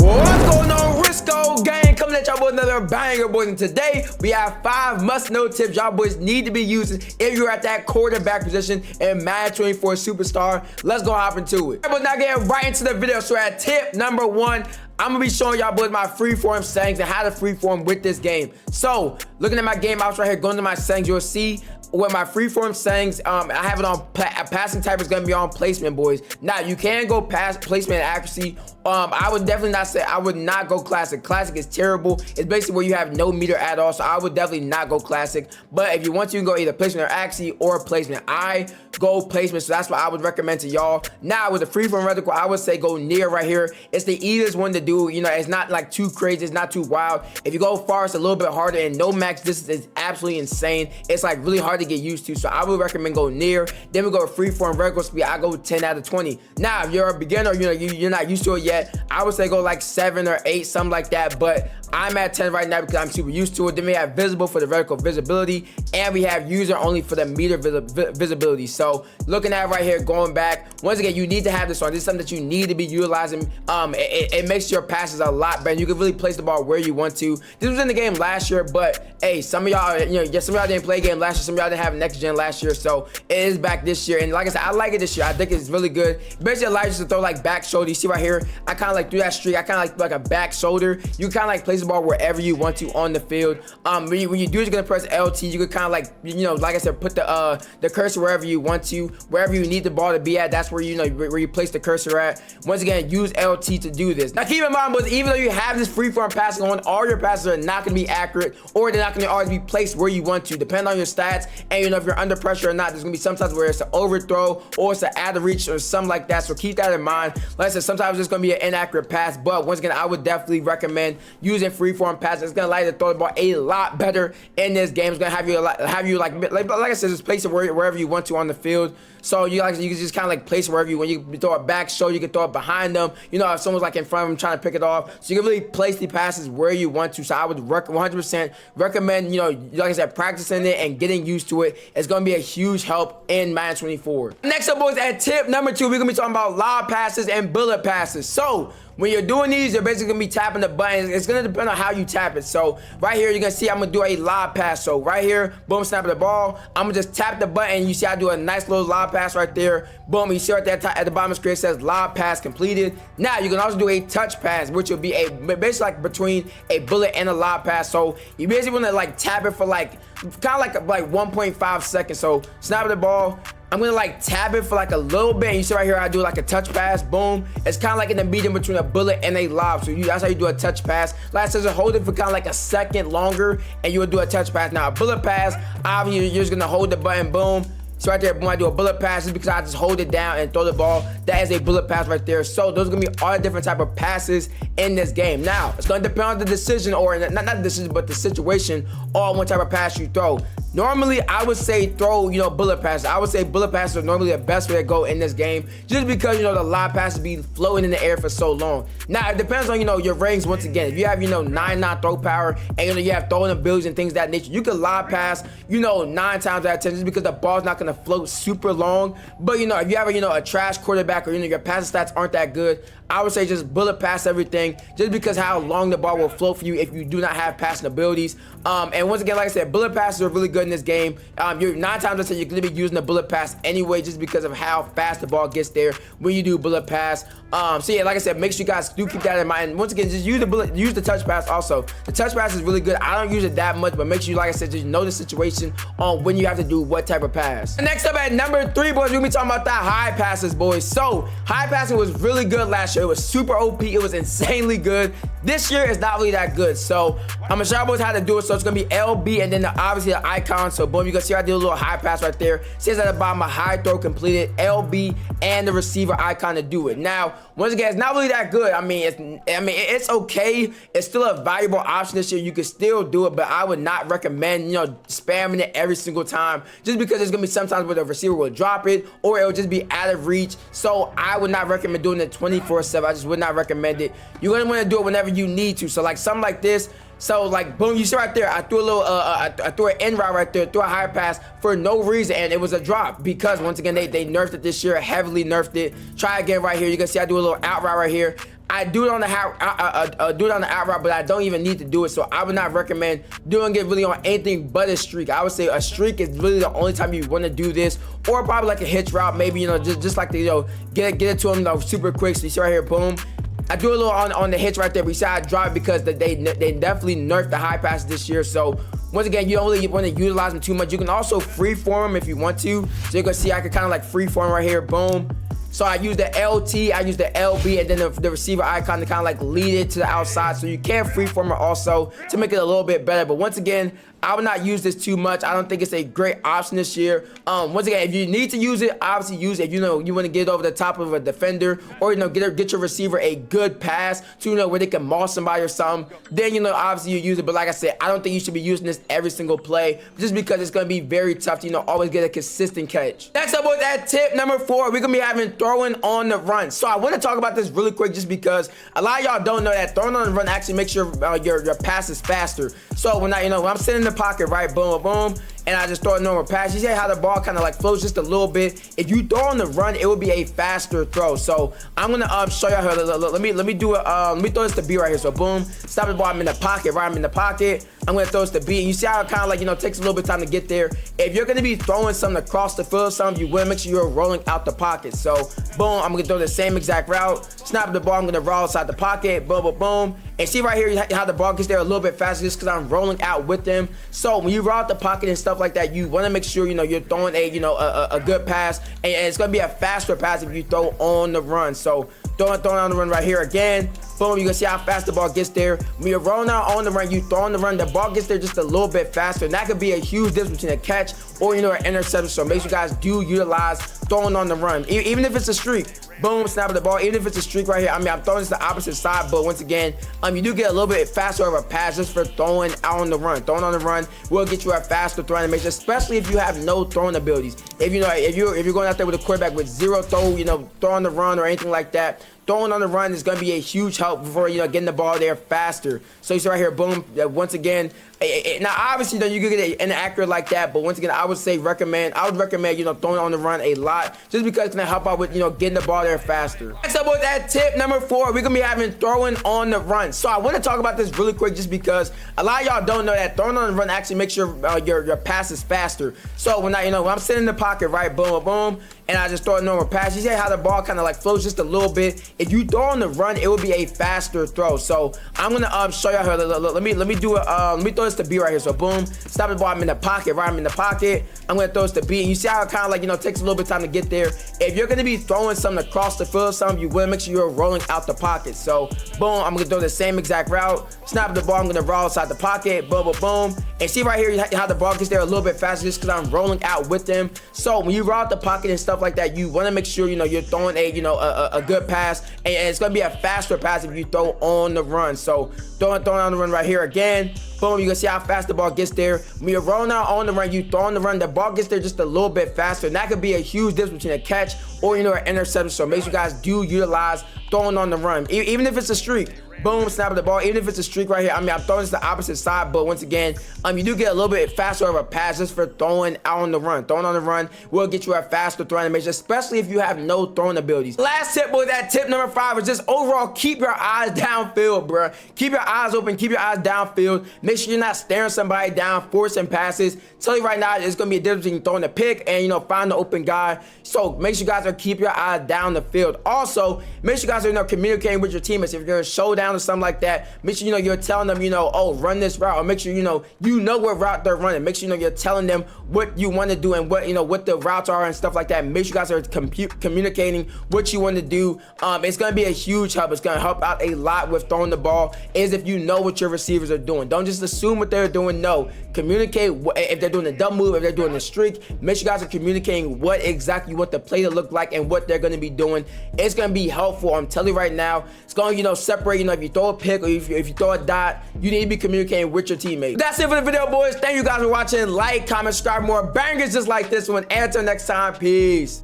What's going on, Jurisco gang? Coming at y'all with another banger, boys. And today we have 5 must-know tips y'all boys need to be using if you're at that quarterback position in Madden 24 Superstar. Let's go hop into it. But now getting right into the video. So at tip number 1, I'm gonna be showing y'all boys my freeform settings and how to freeform with this game. So looking at my game ops right here, going to my settings, you'll see with my freeform settings, I have it on passing type is gonna be on placement, boys. Now you can go past placement and accuracy. I would definitely not say, I would not go classic. Classic is terrible. It's basically where you have no meter at all. So I would definitely not go classic. But if you want to, you can go either placement or accuracy or placement. I go placement, so that's what I would recommend to y'all. Now with the freeform reticle, I would say go near right here. It's the easiest one to do. You know, it's not like too crazy, it's not too wild. If you go far, it's a little bit harder, and no max distance is absolutely insane. It's like really hard to get used to. So I would recommend go near. Then we go freeform reticle speed. I go 10 out of 20. Now if you're a beginner, you know, you're not used to it yet, I would say go like 7 or 8, something like that. But I'm at 10 right now because I'm super used to it. Then we have visible for the vertical visibility, and we have user only for the meter visibility. So looking at right here, going back, once again, you need to have this on. This is something that you need to be utilizing. It makes your passes a lot better. You can really place the ball where you want to. This was in the game last year, but hey, some of y'all, you know, some of y'all didn't play a game last year. Some of y'all didn't have next gen last year, so it is back this year. And like I said, I like it this year. I think it's really good. Basically allows you to throw like back shoulder. You see right here, I kind of like through that streak, I kind of like a back shoulder. You kind of like place the ball wherever you want to on the field. When you do it, you're gonna press LT. You can kind of like, you know, like I said, put the cursor wherever you want to, wherever you need the ball to be at. That's where, you know, where you place the cursor at. Once again, use LT to do this. Now keep in mind, boys, even though you have this freeform passing on, all your passes are not gonna be accurate, or they're not gonna always be placed where you want to, depending on your stats. And you know, if you're under pressure or not, there's gonna be sometimes where it's an overthrow or it's an out of reach or something like that. So keep that in mind. Like I said, sometimes it's gonna be an inaccurate pass, but once again, I would definitely recommend using freeform passes. It's gonna allow you to throw the ball a lot better in this game. It's gonna have you like I said, just place it wherever you want to on the field. So you can just kind of like place it wherever you want. You can throw it back, show you can throw it behind them. You know, if someone's like in front of them trying to pick it off, so you can really place the passes where you want to. So I would 100% recommend, you know, like I said, practicing it and getting used to it. It's gonna be a huge help in Madden 24. Next up, boys, at tip number 2, we're gonna be talking about lob passes and bullet passes. So when you're doing these, you're basically gonna be tapping the button. It's gonna depend on how you tap it. So right here, you're gonna see I'm gonna do a lob pass. So right here, boom, snapping the ball. I'm gonna just tap the button. You see I do a nice little lob pass right there. Boom, you see right there at the bottom of the screen, it says lob pass completed. Now you can also do a touch pass, which will be basically like between a bullet and a lob pass. So you basically wanna like tap it for like, kind of like 1.5 seconds. So snap the ball. I'm gonna like tap it for like a little bit. And you see right here, I do like a touch pass, boom. It's kind of like in the medium between a bullet and a lob. So that's how you do a touch pass. Like I said, just hold it for kind of like a second longer and you would do a touch pass. Now a bullet pass, obviously you're just gonna hold the button, boom. So right there, when I do a bullet pass, it's because I just hold it down and throw the ball. That is a bullet pass right there. So those are gonna be all the different type of passes in this game. Now, it's gonna depend on the decision, or not the decision, but the situation on what type of pass you throw. Normally, I would say throw, you know, bullet passes. I would say bullet passes are normally the best way to go in this game, just because, you know, the lob passes be floating in the air for so long. Now, it depends on, you know, your range once again. If you have, you know, 9 throw power, and, you know, you have throwing abilities and things of that nature, you can lob pass, you know, 9 times out of 10, just because the ball's not gonna float super long. But, you know, if you have, you know, a trash quarterback, or, you know, your passing stats aren't that good, I would say just bullet pass everything, just because how long the ball will float for you if you do not have passing abilities. And once again, like I said, bullet passes are really good in this game. You're 9 times out of 10, you're gonna be using the bullet pass anyway, just because of how fast the ball gets there when you do bullet pass. So yeah, like I said, make sure you guys do keep that in mind. And once again, just use the touch pass also. The touch pass is really good. I don't use it that much, but make sure you, like I said, just know the situation on when you have to do what type of pass. And next up at number 3, boys, we're gonna be talking about that high passes, boys. So high passing was really good last year. It was super OP. It was insanely good. This year is not really that good. So I'm gonna show you boys how to do it. So it's gonna be LB and then obviously the icon. So boom, you can see I did a little high pass right there. It says at the bottom, a high throw completed, LB and the receiver icon to do it. Now, once again, it's not really that good. I mean, it's okay. It's still a valuable option this year. You can still do it, but I would not recommend, you know, spamming it every single time, just because there's gonna be sometimes where the receiver will drop it or it will just be out of reach. So I would not recommend doing it 24/7. I just would not recommend it. You're gonna want to do it whenever you need to. So like something like this, So like boom, you see right there, I threw a little I threw an in route right there, threw a high pass for no reason, and it was a drop because once again they nerfed it this year, heavily nerfed it. Try again right here. You can see I do a little out route right here. I do it on the out route, but I don't even need to do it. So I would not recommend doing it really on anything but a streak. I would say a streak is really the only time you want to do this, or probably like a hitch route, maybe, you know, just like to, you know, get it to him, you know, super quick. So you see right here, boom. I do a little on the hitch right there. We see I drop because they definitely nerfed the high pass this year. So once again, you don't really want to utilize them too much. You can also freeform them if you want to. So you can see I can kind of like freeform right here, boom. So I use the LT, I use the LB, and then the receiver icon to kind of like lead it to the outside. So you can freeform it also to make it a little bit better. But once again, I would not use this too much. I don't think it's a great option this year. Once again, if you need to use it, obviously use it. If you know you want to get over the top of a defender, or you know get your receiver a good pass to, you know, where they can maul somebody or something, then, you know, obviously you use it. But like I said, I don't think you should be using this every single play, just because it's going to be very tough to, you know, always get a consistent catch. Next up with that tip number 4, we're going to be having throwing on the run. So I want to talk about this really quick, just because a lot of y'all don't know that throwing on the run actually makes your pass is faster. So when when I'm sitting in the pocket, right, boom, boom, and I just throw a normal pass, you see how the ball kind of like flows just a little bit. If you throw on the run, it would be a faster throw. So I'm gonna show y'all how. Let me do it. Let me throw this to B right here. So boom, stop the ball. I'm in the pocket, right? I'm in the pocket. I'm gonna throw this to B. And you see how it kind of like, you know, takes a little bit of time to get there. If you're gonna be throwing something across the field, you will make sure you're rolling out the pocket. So boom, I'm gonna throw the same exact route. Snap the ball. I'm gonna roll outside the pocket. Boom, boom, boom. And see right here how the ball gets there a little bit faster, just because I'm rolling out with them. So when you roll out the pocket and stuff like that, you want to make sure, you know, you're throwing a good pass, and it's gonna be a faster pass if you throw on the run. So throwing on the run right here again. Boom, you can see how fast the ball gets there. When you're rolling out on the run, you throw on the run, the ball gets there just a little bit faster. And that could be a huge difference between a catch or, you know, an interception. So make sure you guys do utilize throwing on the run, even if it's a streak. Boom, snap the ball. Even if it's a streak right here, I mean, I'm throwing this to the opposite side, but once again, you do get a little bit faster of a pass just for throwing out on the run. Throwing on the run will get you a faster throwing animation, especially if you have no throwing abilities. If you're going out there with a quarterback with zero throw on the run or anything like that, throwing on the run is going to be a huge help for, you know, getting the ball there faster. So you see right here, boom, once again, now obviously you can get it inaccurate like that, but once again, I would recommend, you know, throwing on the run a lot, just because it's going to help out with, you know, getting the ball there faster. Next up with that tip number 4, we're going to be having throwing on the run. So I want to talk about this really quick, just because a lot of y'all don't know that throwing on the run actually makes your pass is faster. So when I'm sitting in the pocket, right, boom, boom, and I just throw a normal pass, you see how the ball kind of like flows just a little bit. If you throw on the run, it will be a faster throw. So I'm gonna show y'all how. Let me do it. Let me throw this to B right here. So boom, stop the ball. I'm in the pocket, right? I'm in the pocket. I'm gonna throw this to B. And you see how it kind of like, you know, takes a little bit of time to get there. If you're gonna be throwing something across the field, you will make sure you're rolling out the pocket. So boom, I'm gonna throw the same exact route. Snap the ball. I'm gonna roll outside the pocket. Boom, boom, boom. And see right here how the ball gets there a little bit faster, just because I'm rolling out with them. So when you roll out the pocket and stuff like that, you want to make sure, you know, you're throwing a good pass, and it's going to be a faster pass if you throw on the run. So throwing on the run right here again. Boom, you can see how fast the ball gets there. When you're rolling out on the run, you throw on the run, the ball gets there just a little bit faster. And that could be a huge difference between a catch or, you know, an interception. So make sure you guys do utilize throwing on the run, even if it's a streak. Boom, snap the ball. Even if it's a streak right here, I mean, I'm throwing this to the opposite side, but once again, you do get a little bit faster of a pass just for throwing out on the run. Throwing on the run will get you a faster throwing animation, especially if you have no throwing abilities. Last tip with that tip number 5 is just overall keep your eyes downfield, bro. Keep your eyes open, keep your eyes downfield. Make sure you're not staring somebody down, forcing passes. Tell you right now, it's gonna be a difference between throwing a pick and, you know, find the open guy. So make sure you guys are keep your eyes down the field. Also, make sure you guys are, you know, communicating with your teammates. If you're in Showdown or something like that, make sure, you know, you're telling them, you know, oh, run this route, or make sure, you know what route they're running. Make sure, you know, you're telling them what you want to do and what, you know, what the routes are and stuff like that. Make sure you guys are communicating what you want to do. It's going to be a huge help. It's going to help out a lot with throwing the ball, is if you know what your receivers are doing. Don't just assume what they're doing. No, communicate if they're doing a double move, if they're doing a streak. Make sure you guys are communicating what exactly you want the play to look like and what they're going to be doing. It's going to be helpful. I'm telling you right now, it's going to, you know, separate, you know, if you throw a pick or if you throw a dot, you need to be communicating with your teammates. That's it for the video, boys. Thank you guys for watching. Like, comment, subscribe, more bangers just like this one. And until next time, peace.